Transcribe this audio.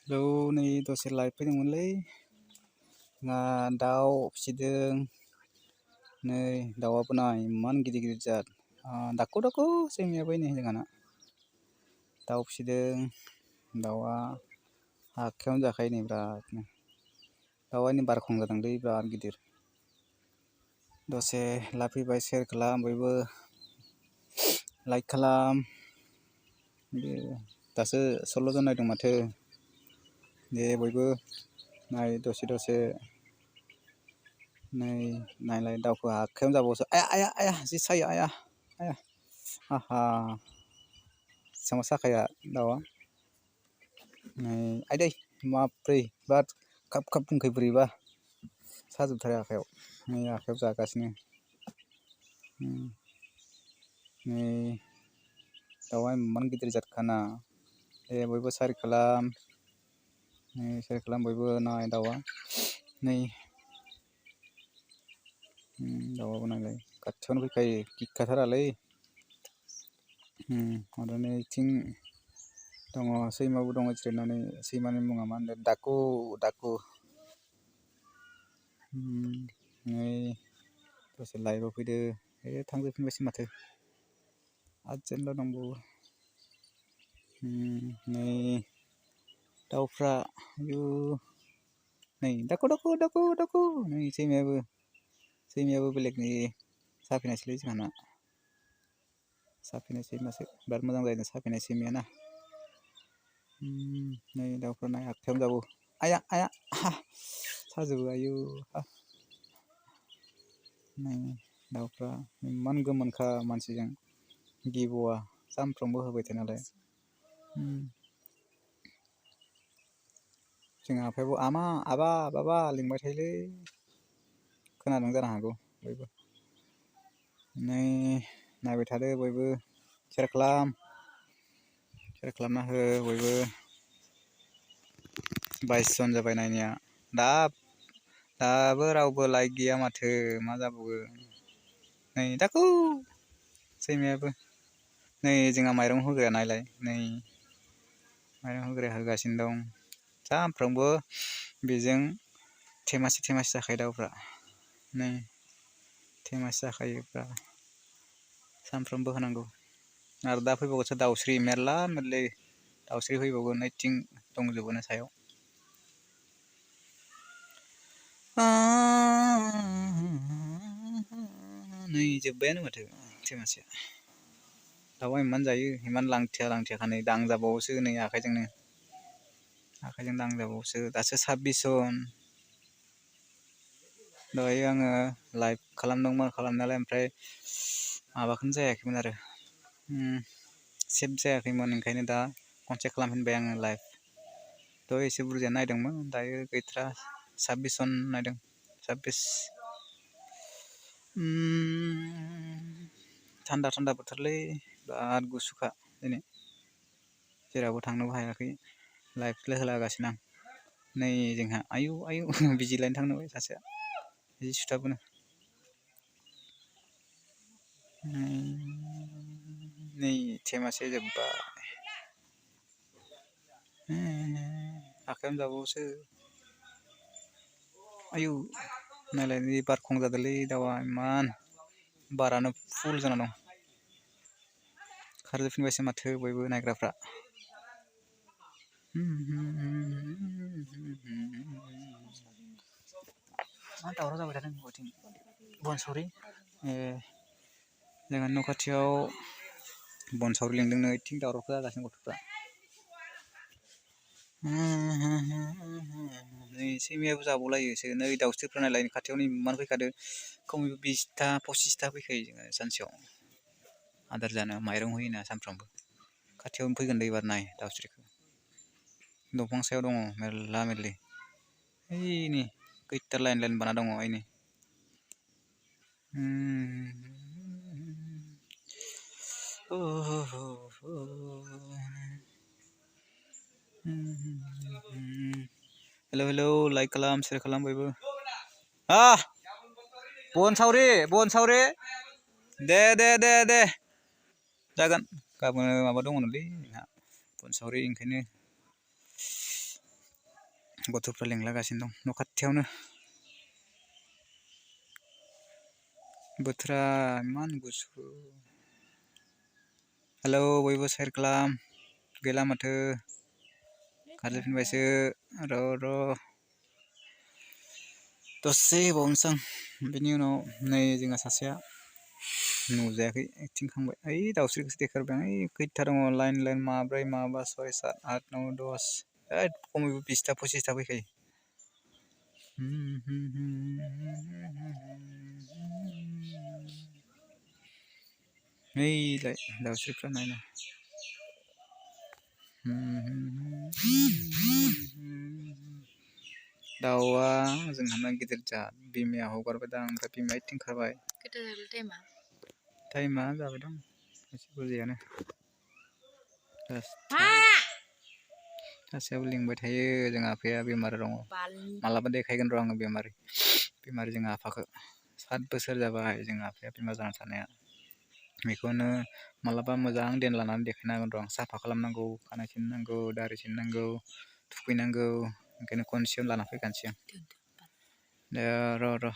नै दसे लाइभ फैदोंमोनलै दाउ फिसिदों नै दाउआबो नाय इमान गिदिर गिदिर जात दाक्कु दाक्कु सैमायाबो नै जोंहाना दाउ फिसिदों दाउआ आखायावनो जाखायो नै बिरादनो दाउआ नै बारखं जादोंलै बिराद गिदिर दसे लाइभ फैबाय शेयार खालाम बयबो लाइक खालाम दासो 16 जन नायदों माथो दे बयबो नाय दसे नै नायलाय दाउखौ आखायावनो जाबावोसो आया आया जि सायो आया आहा बेसेबां साखाया दाउआ नै आयदै माब्रै बिराद खाब खाब बुंखो बोरैबा साजोबथारो आखायाव नै आखायाव जागासिनो नै दाउआ इमान गिदिर जातखाना दे बयबो शेयार खालाम नै शेयार खालाम बयबो नाय दाउआ नै दाउआबो नायलाय खाथियावनो फैखायो गिखाथारालै आरो नै इथिं दङ सैमाबो दङ जिरायनानै सैमानि मुङा मा होनदों दाकु नै दसे लाइभआव फैदो थांजोबफिनबायसो माथो आदजोनल' दंबावो नै दाउफ्रा आयु नै दाकु नै सैमायाबो बेलेगनि साफैनायसोलै जोंहाना साफैनाय सैमासो बिराद मोजां जायो साफैनाय सैमायाना नै दाउफ्रा नाय आखायावनो जाबावो आया साजोबो आयु नै दाउफ्रा इमान गोमोनखा मानसिजों गिबावा सानफ्रोमबो होबाय थायो नालाय जोंहा आफायाबो आमा आबा बाबा लिंबाय थायोलै खोनादों जानो हागौ बयबो नै नायबाय थादो बयबो शेयार खालामना हो बयबो 22 जन जाबाय नायनाया दाबो रावबो लाइक गैया माथो मा जाबावगोन नै दाकु सैमायाबो नै जोंहा माइरं होग्राया नायलाय नै माइरं होग्राया होगासिनो दं सानफ्रोमबो बेजों थेमासे जाखायो दाउफ्रा नै थेमासे जाखायोब्रा सानफ्रोमबो होनांगौ आरो दा फैबावगोनसो दाउस्रि मेरला दाउस्रि फैबावगोन ओइथिं दंजोबोनो सायाव नै जोब्बायानो माथो थेमासेया दाउआ इमान जायो इमान लांथिया नै दांजाबावोसो नै आखाइजों दांजाबावोसो दासो 26 जन दहाय आङो लाइभ खालामदोंमोन खालामनायालाय ओमफ्राय माबाखौनो जायाखैमोन आरो सेभ जायाखैमोन ओंखायनो दा खनसे खालामफिनबाय आङो लाइभ थ' एसे बुरजा नायदोंमोन दायो गैथ्रा 26 जन नायदों 26 थान्दा बोथोरलै बिराद गुसुखा दिनै जेरावबो थांनोबो हायाखै लाइभल' होलागासिनो आं नै जोंहा आयु बिजि लायनो थांनोबाय सासेया जि सुथाबोनो नै थेमासे जोब्बाय आखायावनो जाबावोसो आयु नायलाय नै बारखं जादोंलै दाउआ इमान बारानो फुल जाना दं खारजोबफिनबायसो माथो बयबो नायग्राफ्रा मा दावराव जाबाय थादों बथिं बनसावरि जोंहा न' खाथियाव बनसावरि लिंदोंनो ओइथिं दावराव जागासिनो गथ'फ्रा नै सैमायाबो जाबावलायोसो नै दाउस्रिफ्रा नायलाय खाथियावनो इमान फैखादो खमैबो 20टा 25टा फैखायो जोङो सानसेयाव आदार जानो माइरं होयोना सानफ्रामबो खाथियावनो फैगोन एबार नाय दाउस्रिखौ दंफां सायाव दङ मेरला ओइनि खैथा लाइन बाना दङ ओइनि हेलौ लाइक खालाम शेयार खालाम बयबो बनसावरि दे जागोन गाबोन माबा दङलै जोंहा बनसावरि ओंखायनो गथ'फ्रा लेंलागासिनो दं न' खाथियावनो बोथोरा इमान गुसु हेलौ बयबो शेयार खालाम गैला माथो खारजोबफिनबायसो र' दसे बावनोसै आं बेनि उनाव नै जोंहा सासेया नुजायाखै थिंखांबाय ओइ दाउस्रिखौसो देखारबाय आं ओइ खैथा दङ लाइन माब्रै माबा 6 7 8 9 10 ओइ खमैबो 20टा 25टा फैखायो नैलाय दाउस्रिफ्रा नायना दाउआ जोंहाना गिदिर जात बिमाया हगारबाय दां ओमफ्राय बिमाया थिंखारबाय टाइमा जाबाय दं एसे बुरजायानो सासेयाबो लिंबाय थायो जोंहा आफाया बेमार दङ मालाबा देखायगोन र' आङो बेमारि जोंहा आफाखौ 7 बोसोर जाबाय जोंहा आफाया बेमार जाना थानाया बेखौनो मालाबा मोजां देन लानानै देखायनो हागोन र' आं साफा खालामनांगौ खानाय सिननांगौ दारि सिननांगौ थुखैनांगौ ओंखायनो खनसेयावनो लाना फैखानोसै आं र'